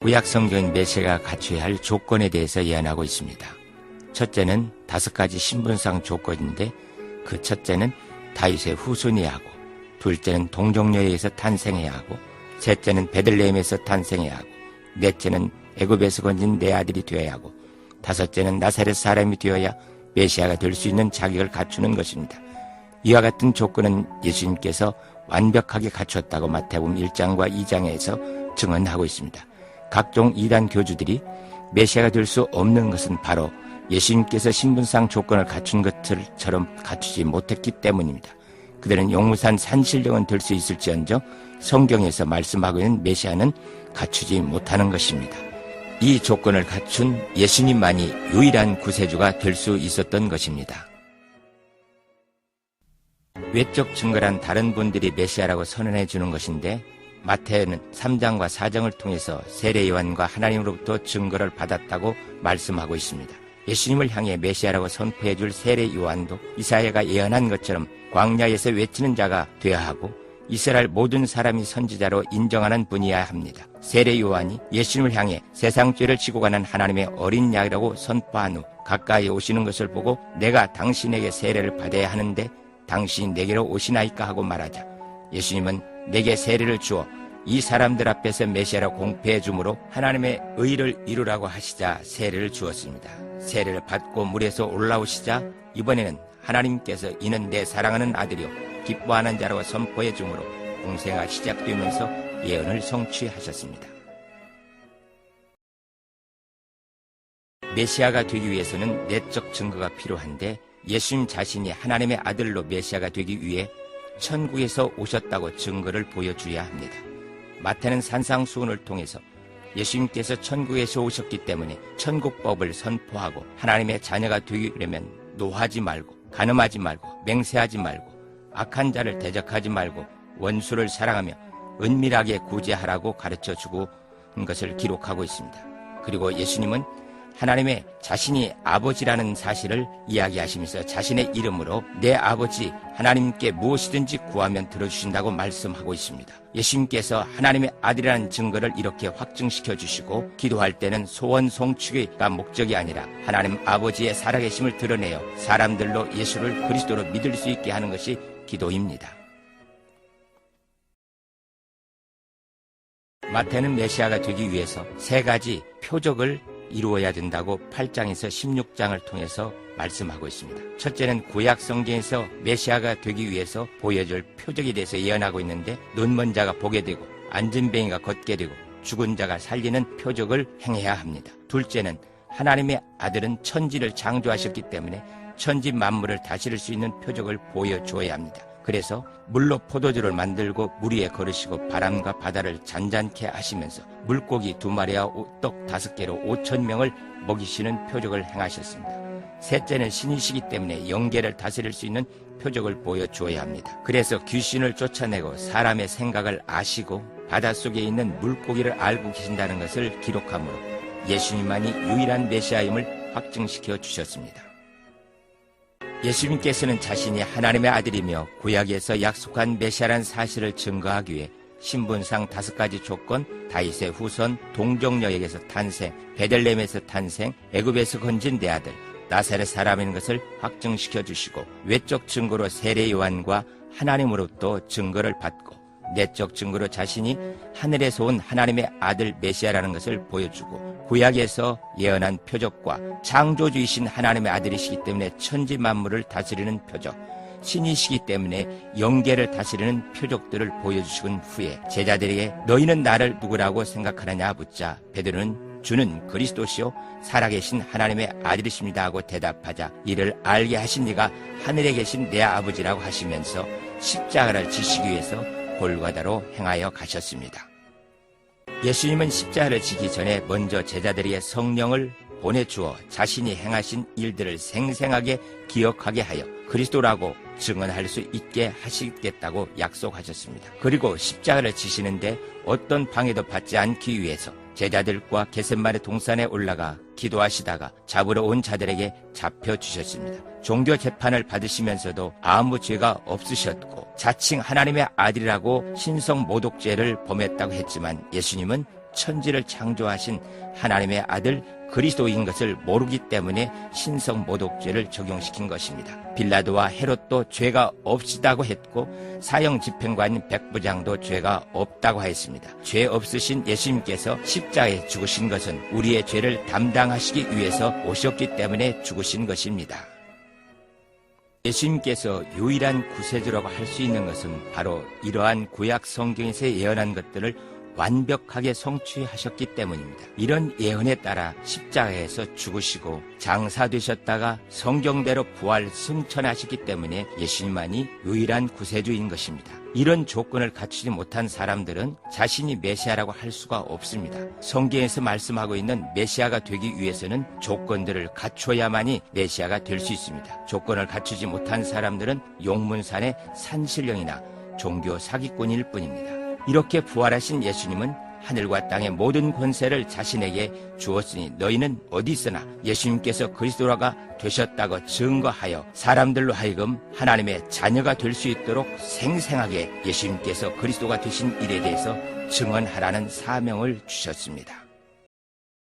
구약 성경은 메시아가 갖춰야 할 조건에 대해서 예언하고 있습니다. 첫째는 5가지 신분상 조건인데 그 첫째는 다윗의 후손이어야 하고, 둘째는 동정녀에서 탄생해야 하고, 셋째는 베들레헴에서 탄생해야 하고, 넷째는 애굽에서 건진 내 아들이 되어야 하고, 다섯째는 나사렛 사람이 되어야 메시아가 될 수 있는 자격을 갖추는 것입니다. 이와 같은 조건은 예수님께서 완벽하게 갖추었다고 마태복음 1장과 2장에서 증언하고 있습니다. 각종 이단 교주들이 메시아가 될 수 없는 것은 바로 예수님께서 신분상 조건을 갖춘 것들처럼 갖추지 못했기 때문입니다. 그들은 용무산 산신령은 될 수 있을지언정 성경에서 말씀하고 있는 메시아는 갖추지 못하는 것입니다. 이 조건을 갖춘 예수님만이 유일한 구세주가 될 수 있었던 것입니다. 외적 증거란 다른 분들이 메시아라고 선언해 주는 것인데, 마태는 3장과 4장을 통해서 세례 요한과 하나님으로부터 증거를 받았다고 말씀하고 있습니다. 예수님을 향해 메시아라고 선포해 줄 세례 요한도 이사야가 예언한 것처럼 광야에서 외치는 자가 되어야 하고, 이스라엘 모든 사람이 선지자로 인정하는 분이어야 합니다. 세례 요한이 예수님을 향해 세상 죄를 지고 가는 하나님의 어린 양이라고 선포한 후 가까이 오시는 것을 보고 내가 당신에게 세례를 받아야 하는데 당신이 내게로 오시나이까 하고 말하자, 예수님은 내게 세례를 주어 이 사람들 앞에서 메시아라 공표해 주므로 하나님의 의를 이루라고 하시자 세례를 주었습니다. 세례를 받고 물에서 올라오시자 이번에는 하나님께서 이는 내 사랑하는 아들이요 기뻐하는 자라고 선포해 주므로 공생애가 시작되면서 예언을 성취하셨습니다. 메시아가 되기 위해서는 내적 증거가 필요한데, 예수님 자신이 하나님의 아들로 메시아가 되기 위해 천국에서 오셨다고 증거를 보여줘야 합니다. 마태는 산상수훈을 통해서 예수님께서 천국에서 오셨기 때문에 천국법을 선포하고 하나님의 자녀가 되려면 노하지 말고, 간음하지 말고, 맹세하지 말고, 악한 자를 대적하지 말고, 원수를 사랑하며 은밀하게 구제하라고 가르쳐주고 것을 기록하고 있습니다. 그리고 예수님은 하나님의 자신이 아버지라는 사실을 이야기하시면서 자신의 이름으로 내 아버지 하나님께 무엇이든지 구하면 들어주신다고 말씀하고 있습니다. 예수님께서 하나님의 아들이라는 증거를 이렇게 확증시켜 주시고, 기도할 때는 소원 성취가 목적이 아니라 하나님 아버지의 살아계심을 드러내어 사람들로 예수를 그리스도로 믿을 수 있게 하는 것이 기도입니다. 마태는 메시아가 되기 위해서 3가지 표적을 이루어야 된다고 8장에서 16장을 통해서 말씀하고 있습니다. 첫째는 구약 성경에서 메시아가 되기 위해서 보여줄 표적에 대해서 예언하고 있는데, 눈먼 자가 보게 되고 앉은 뱅이가 걷게 되고 죽은 자가 살리는 표적을 행해야 합니다. 둘째는 하나님의 아들은 천지를 창조하셨기 때문에 천지 만물을 다스릴 수 있는 표적을 보여줘야 합니다. 그래서 물로 포도주를 만들고 물 위에 걸으시고 바람과 바다를 잔잔케 하시면서 물고기 2마리와 떡 5개로 5,000명을 먹이시는 표적을 행하셨습니다. 셋째는 신이시기 때문에 영계를 다스릴 수 있는 표적을 보여주어야 합니다. 그래서 귀신을 쫓아내고 사람의 생각을 아시고 바닷속에 있는 물고기를 알고 계신다는 것을 기록하므로 예수님만이 유일한 메시아임을 확증시켜 주셨습니다. 예수님께서는 자신이 하나님의 아들이며 구약에서 약속한 메시아라는 사실을 증거하기 위해 신분상 5가지 조건, 다윗의 후손, 동정녀에게서 탄생, 베들레헴에서 탄생, 애굽에서 건진 내 아들, 나사렛 사람인 것을 확증시켜 주시고, 외적 증거로 세례 요한과 하나님으로부터 증거를 받고, 내적 증거로 자신이 하늘에서 온 하나님의 아들 메시아라는 것을 보여주고, 구약에서 예언한 표적과 창조주이신 하나님의 아들이시기 때문에 천지 만물을 다스리는 표적, 신이시기 때문에 영계를 다스리는 표적들을 보여주신 후에 제자들에게 너희는 나를 누구라고 생각하느냐 묻자, 베드로는 주는 그리스도시요 살아계신 하나님의 아들이십니다 하고 대답하자, 이를 알게 하신 이가 하늘에 계신 내 아버지라고 하시면서 십자가를 지시기 위해서 골고다로 행하여 가셨습니다. 예수님은 십자가를 지기 전에 먼저 제자들에게 성령을 보내주어 자신이 행하신 일들을 생생하게 기억하게 하여 그리스도라고 증언할 수 있게 하시겠다고 약속하셨습니다. 그리고 십자가를 지시는데 어떤 방해도 받지 않기 위해서 제자들과 겟세마네 동산에 올라가 기도하시다가 잡으러 온 자들에게 잡혀주셨습니다. 종교 재판을 받으시면서도 아무 죄가 없으셨고 자칭 하나님의 아들이라고 신성 모독죄를 범했다고 했지만 예수님은 천지를 창조하신 하나님의 아들 그리스도인 것을 모르기 때문에 신성모독죄를 적용시킨 것입니다. 빌라도와 헤롯도 죄가 없으다고 했고 사형 집행관 백부장도 죄가 없다고 하였습니다. 죄 없으신 예수님께서 십자가에 죽으신 것은 우리의 죄를 담당하시기 위해서 오셨기 때문에 죽으신 것입니다. 예수님께서 유일한 구세주라고 할 수 있는 것은 바로 이러한 구약 성경에서 예언한 것들을 완벽하게 성취하셨기 때문입니다. 이런 예언에 따라 십자가에서 죽으시고 장사되셨다가 성경대로 부활 승천하셨기 때문에 예수님만이 유일한 구세주인 것입니다. 이런 조건을 갖추지 못한 사람들은 자신이 메시아라고 할 수가 없습니다. 성경에서 말씀하고 있는 메시아가 되기 위해서는 조건들을 갖춰야만이 메시아가 될 수 있습니다. 조건을 갖추지 못한 사람들은 용문산의 산신령이나 종교 사기꾼일 뿐입니다. 이렇게 부활하신 예수님은 하늘과 땅의 모든 권세를 자신에게 주었으니 너희는 어디 있으나 예수님께서 그리스도가 되셨다고 증거하여 사람들로 하여금 하나님의 자녀가 될 수 있도록 생생하게 예수님께서 그리스도가 되신 일에 대해서 증언하라는 사명을 주셨습니다.